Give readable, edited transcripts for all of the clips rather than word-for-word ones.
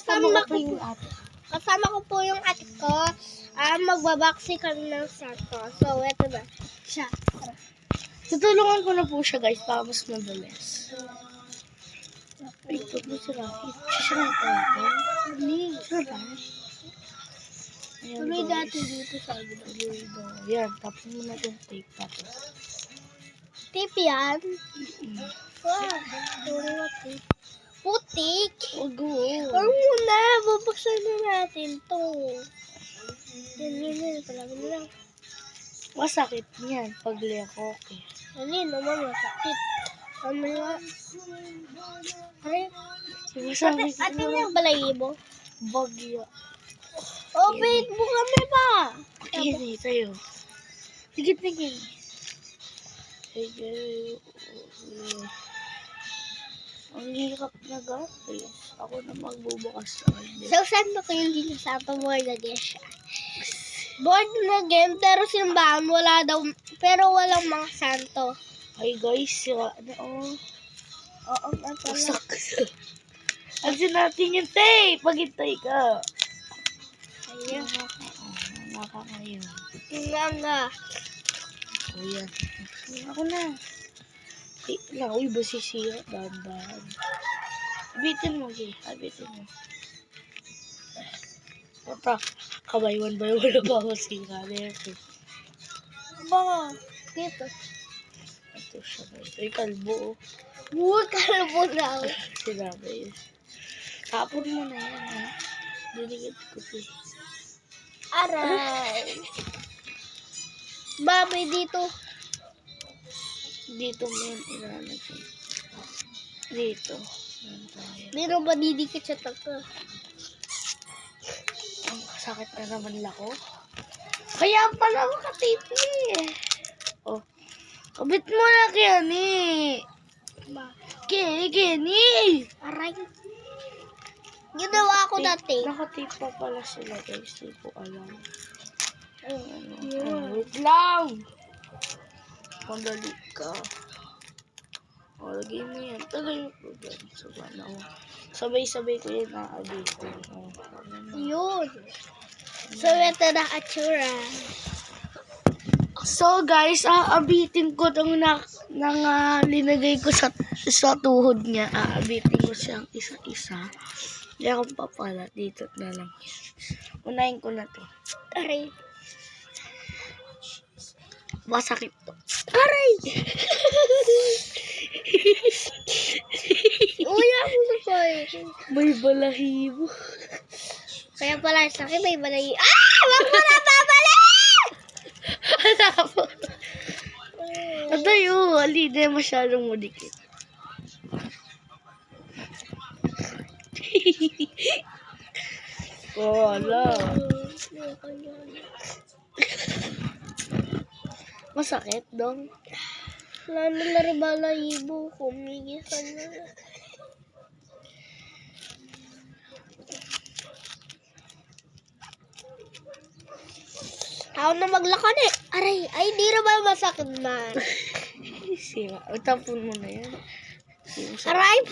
Kasama ko po yung ate ko. Magbabaksi kami ng Santo. So, eto na. Siya. Tutulungan ko na po siya, guys, para mas mabilis. Ay, ito po sila. Sisirang ko natin. Hindi. Sirang. Tuloy dati dito sa Yan, tapos mo na yung tape pa to. Tape yan. Wow. Putik. Ano muna, babaksan na natin to. Yan pala lang. Masakit niyan pag leko, okay. Ano naman masakit. Ano nga? Ay, Masakit ate niya balayibo. Bagyo. Oh, wait, kami pa. Kini, tayo. Tigit-tigit. Ang hirap na guys. Ako na magbubukas sa kanya. So, saan ba kayo dito sa board na game? Board na game, pero simbahan, wala daw, pero walang mga santo. Ay guys, sira na oh. Oo, nga pala. Wasak. Alsin natin yung tape. Paghintay ka. Ayan. Nakakayo. Nga. O yan. Ako na. Ay, uy, ba sisira? Dahan-dahan. Abitin mo, G. Abitin mo. Pata, kabay one by one na ba masira? Ba, dito. Ito siya, guys. Ay, kalbo. Huwag kalbo daw. Sinabi yun. Tapon mo na yan, ha? Dinigit ko siya. Aray. Babi dito. Dito mo yan ilalagay. Dito. Yan tayo. Dito ba didikit sa tato? Ang sakit na naman lako. Kaya pala makatipi eh. Oh. Kabit mo na Kenny. Kenny. Aray. Ginawa ko dati. Nakatipa pala sila guys. Hindi ko alam. Yeah. Wait lang. Pandali ka. O, lagay mo yan. Tagay mo po dyan. Sabay-sabay ko yan na-adito. Yun. So, ito na atsura. So guys, aabitin ko itong linagay ko sa tuhod niya. Aabitin ko siyang isa-isa. Hindi ako papala. Dito na lang. Unahin ko na to. Aray. Masakit to. Aray! Uy, ako na pa eh. May balahibo. Kaya pala sa akin may balay. Wag mo na babalik! Ano? Atayo, hindi masyadong mudikit. Wala. Masakit dong. Lalo na rin balayibo. Kumigisan na. Ako na maglakad eh. Aray, ay di na ba masakit man? Sira. Tapon mo na yan. Aray!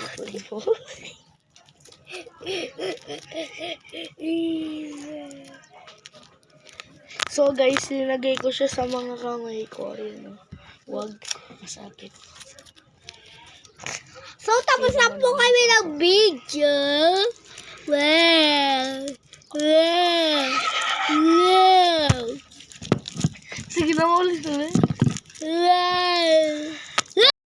So guys, nilagay ko siya sa mga kamay ko. Ayun, wag masakit. So, tapos na po kami ng video. Wow! Sige na, ulit ulit. Wow!